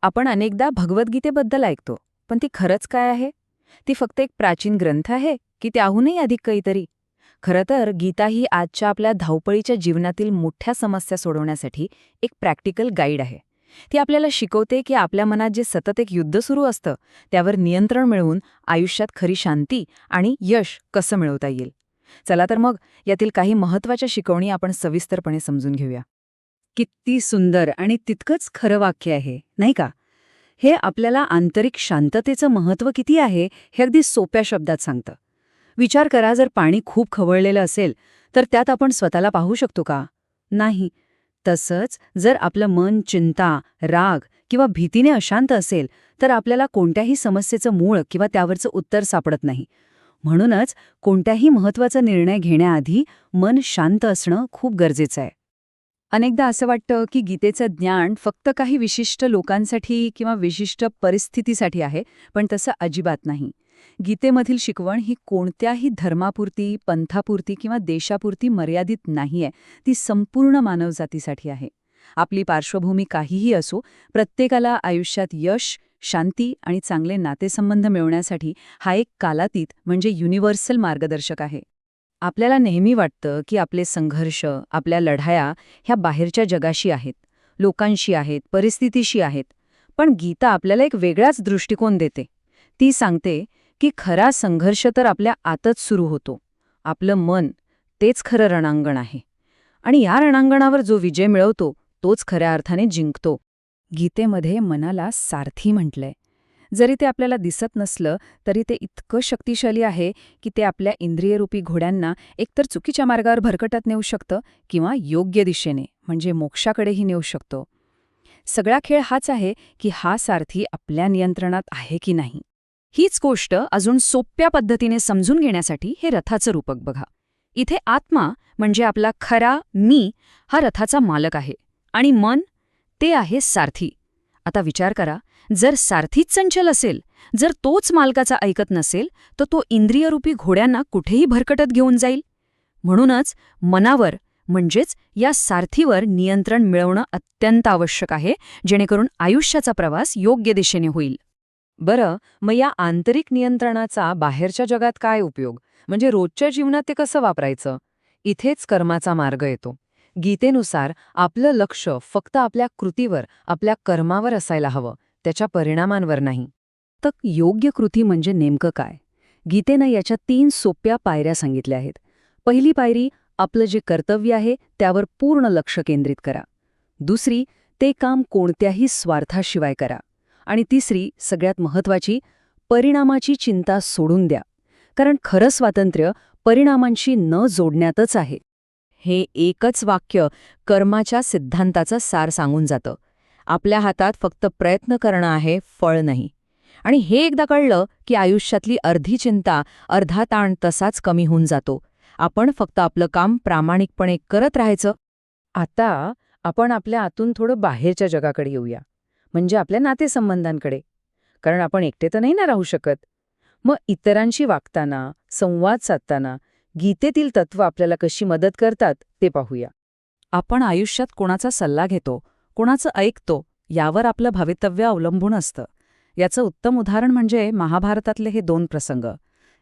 आपण अनेकदा भगवद्गीतेबद्दल ऐकतो, पण ती खरंच काय आहे? ती फक्त एक प्राचीन ग्रंथ आहे की त्याहूनही अधिक काहीतरी? खरं तर गीता ही आजच्या आपल्या धावपळीच्या जीवनातील मोठ्या समस्या सोडवण्यासाठी एक प्रॅक्टिकल गाईड आहे. ती आपल्याला शिकवते की आपल्या मनात जे सतत एक युद्ध सुरू असतं त्यावर नियंत्रण मिळवून आयुष्यात खरी शांती आणि यश कसं मिळवता येईल. चला तर मग यातील काही महत्त्वाच्या शिकवणी आपण सविस्तरपणे समजून घेऊया. किती सुंदर आणि तितकंच खरं वाक्य आहे, नाही का? हे आपल्याला आंतरिक शांततेचं महत्त्व किती आहे हे अगदी सोप्या शब्दात सांगतं. विचार करा, जर पाणी खूप खवळलेलं असेल तर त्यात आपण स्वतःला पाहू शकतो का? नाही. तसंच जर आपलं मन चिंता, राग किंवा भीतीने अशांत असेल तर आपल्याला कोणत्याही समस्येचं मूळ किंवा त्यावरचं उत्तर सापडत नाही. म्हणूनच कोणत्याही महत्त्वाचा निर्णय घेण्याआधी मन शांत असणं खूप गरजेचं आहे. अनेकदा असं वाटतं की गीतेचं ज्ञान फक्त काही विशिष्ट लोकांसाठी किंवा विशिष्ट परिस्थितीसाठी आहे, पण तसं अजिबात नाही. गीतेमधील शिकवण ही कोणत्याही धर्मापुरती, पंथापुरती किंवा देशापुरती मर्यादित नाहीये. ती संपूर्ण मानवजातीसाठी आहे. आपली पार्श्वभूमी काहीही असो, प्रत्येकाला आयुष्यात यश, शांती आणि चांगले नातेसंबंध मिळवण्यासाठी हा एक कालातीत म्हणजे युनिव्हर्सल मार्गदर्शक आहे. आपल्याला नेहमी वाटतं की आपले संघर्ष, आपल्या लढाया ह्या बाहेरच्या जगाशी आहेत, लोकांशी आहेत, परिस्थितीशी आहेत. पण गीता आपल्याला एक वेगळाच दृष्टिकोन देते. ती सांगते की खरा संघर्ष तर आपल्या आतच सुरू होतो. आपलं मन, तेच खरं रणांगण आहे. आणि या रणांगणावर जो विजय मिळवतो तोच खऱ्या अर्थाने जिंकतो. गीतेमध्ये मनाला सारथी म्हटलंय. जरी ते आपल्याला दिसत नसलं तरी ते इतकं शक्तिशाली आहे की ते आपल्या इंद्रियरूपी घोड्यांना एकतर चुकीच्या मार्गावर भरकटत नेऊ शकतं किंवा योग्य दिशेने म्हणजे मोक्षाकडेही नेऊ शकतो. सगळा खेळ हाच आहे की हा सारथी आपल्या नियंत्रणात आहे की नाही. हीच गोष्ट अजून सोप्या पद्धतीने समजून घेण्यासाठी हे रथाचं रूपक बघा. इथे आत्मा म्हणजे आपला खरा मी हा रथाचा मालक आहे आणि मन ते आहे सारथी. आता विचार करा, जर सारथीच चंचल असेल, जर तोच मालकाचा ऐकत नसेल तर तो इंद्रियरूपी घोड्यांना कुठेही भरकटत घेऊन जाईल. म्हणूनच मनावर म्हणजेच या सारथीवर नियंत्रण मिळवणं अत्यंत आवश्यक आहे, जेणेकरून आयुष्याचा प्रवास योग्य दिशेने होईल. बरं, मग या आंतरिक नियंत्रणाचा बाहेरच्या जगात काय उपयोग? म्हणजे रोजच्या जीवनात ते कसं वापरायचं? इथेच कर्माचा मार्ग येतो. गीतेनुसार आपलं लक्ष फक्त आपल्या कृतीवर, आपल्या कर्मावर असायला हवं, त्याच्या परिणामांवर नाही. तर योग्य कृती म्हणजे नेमकं काय? गीतेनं याच्या 3 सोप्या पायऱ्या सांगितल्या आहेत. पहिली पायरी, आपलं जे कर्तव्य आहे त्यावर पूर्ण लक्ष केंद्रित करा. दुसरी, ते काम कोणत्याही स्वार्थाशिवाय करा. आणि तिसरी, सगळ्यात महत्त्वाची, परिणामाची चिंता सोडून द्या. कारण खरं स्वातंत्र्य परिणामांशी न जोडण्यातच आहे. हे एकच वाक्य कर्माच्या सिद्धांताचा सार सांगून जातं. आपल्या हातात फक्त प्रयत्न करणं आहे, फळ नाही. आणि हे एकदा कळलं की आयुष्यातली अर्धी चिंता, अर्धा ताण तसाच कमी होऊन जातो. आपण फक्त आपलं काम प्रामाणिकपणे करत राहायचं. आता आपण आपल्या आतून थोडं बाहेरच्या जगाकडे येऊया, म्हणजे आपल्या नातेसंबंधांकडे. कारण आपण एकटे तर नाही ना राहू शकत. मग इतरांशी वागताना, संवाद साधताना गीतेतील तत्त्व आपल्याला कशी मदत करतात ते पाहूया. आपण आयुष्यात कोणाचा सल्ला घेतो, कोणाचं ऐकतो, यावर आपलं भवितव्य अवलंबून असतं. याचं उत्तम उदाहरण म्हणजे महाभारतातले हे 2 प्रसंग.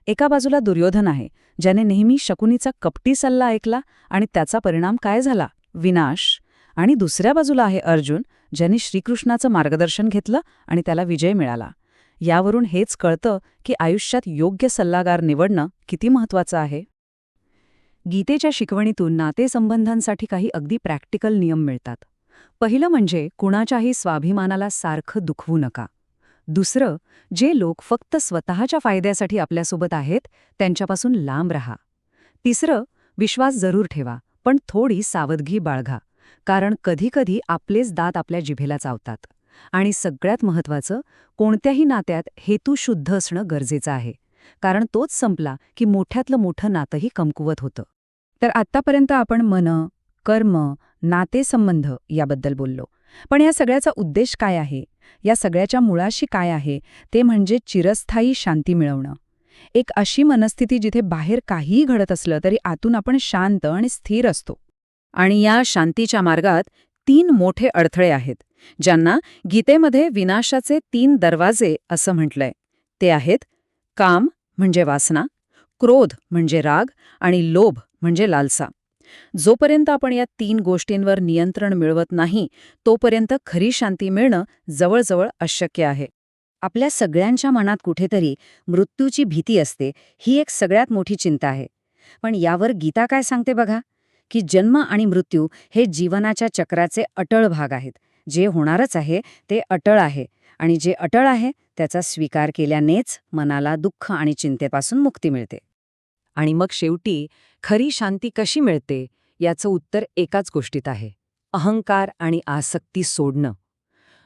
एका बाजूला दुर्योधन आहे, ज्याने नेहमी शकुनीचा कपटी सल्ला ऐकला आणि त्याचा परिणाम काय झाला? विनाश. आणि दुसऱ्या बाजूला आहे अर्जुन, ज्याने श्रीकृष्णाचं मार्गदर्शन घेतलं आणि त्याला विजय मिळाला. यावरून हेच कळतं की आयुष्यात योग्य सल्लागार निवडणं किती महत्त्वाचं आहे. गीतेच्या शिकवणीतून नातेसंबंधांसाठी काही अगदी प्रॅक्टिकल नियम मिळतात. पहिलं म्हणजे कुणाच्याही स्वाभिमानाला सारखं दुखवू नका. दुसरं, जे लोक फक्त स्वतःच्या फायद्यासाठी आपल्यासोबत आहेत त्यांच्यापासून लांब राहा. तिसरं, विश्वास जरूर ठेवा, पण थोडी सावधगी बाळगा, कारण कधीकधी आपलेच दात आपल्या जिभेला चावतात. आणि सगळ्यात महत्त्वाचं, कोणत्याही नात्यात हेतू शुद्ध असणं गरजेचं आहे, कारण तोच संपला की मोठ्यातलं मोठं नातंही कमकुवत होतं. तर आत्तापर्यंत आपण मन, कर्म, नातेसंबंध याबद्दल बोललो. पण या सगळ्याचा उद्देश काय आहे? या सगळ्याच्या मुळाशी काय आहे? ते म्हणजे चिरस्थायी शांती मिळवणं. एक अशी मनस्थिती जिथे बाहेर काहीही घडत असलं तरी आतून आपण शांत आणि स्थिर असतो. आणि या शांतीच्या मार्गात 3 मोठे अडथळे आहेत. ज्यांना गीतेमध्ये विनाशाचे 3 दरवाजे असं म्हटलंय. ते आहेत काम म्हणजे वासना, क्रोध म्हणजे राग आणि लोभ म्हणजे लालसा. जोपर्यंत आपण या 3 गोष्टींवर नियंत्रण मिळवत नाही, तोपर्यंत खरी शांती मिळणं जवळजवळ अशक्य आहे. आपल्या सगळ्यांच्या मनात कुठेतरी मृत्यूची भीती असते, ही एक सगळ्यात मोठी चिंता आहे. पण यावर गीता काय सांगते बघा, की जन्म आणि मृत्यू हे जीवनाच्या चक्राचे अटळ भाग आहेत. जे होणारच आहे ते अटळ आहे, आणि जे अटळ आहे त्याचा स्वीकार केल्यानेच मनाला दुःख आणि चिंतेपासून मुक्ती मिळते. आणि मग शेवटी खरी शांती कशी मिळते याचं उत्तर एकाच गोष्टीत आहे: अहंकार आणि आसक्ती सोडणं.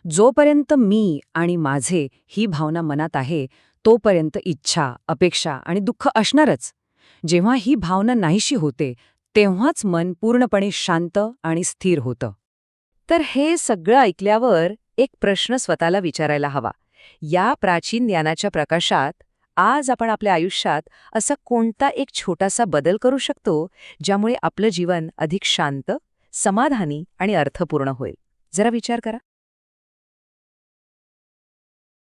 जोपर्यंत मी आणि माझे ही भावना मनात आहे, तोपर्यंत इच्छा, अपेक्षा आणि दुःख असणारच. जेव्हा ही भावना नाहीशी होते, तेव्हाच मन पूर्णपणे शांत आणि स्थिर होतं. तर हे सगळं ऐकल्यावर एक प्रश्न स्वतःला विचारायला हवा. या प्राचीन ज्ञानाच्या प्रकाशात आज आपण आपल्या आयुष्यात असा कोणता एक छोटासा बदल करू शकतो, ज्यामुळे आपलं जीवन अधिक शांत, समाधानी आणि अर्थपूर्ण होईल? जरा विचार करा.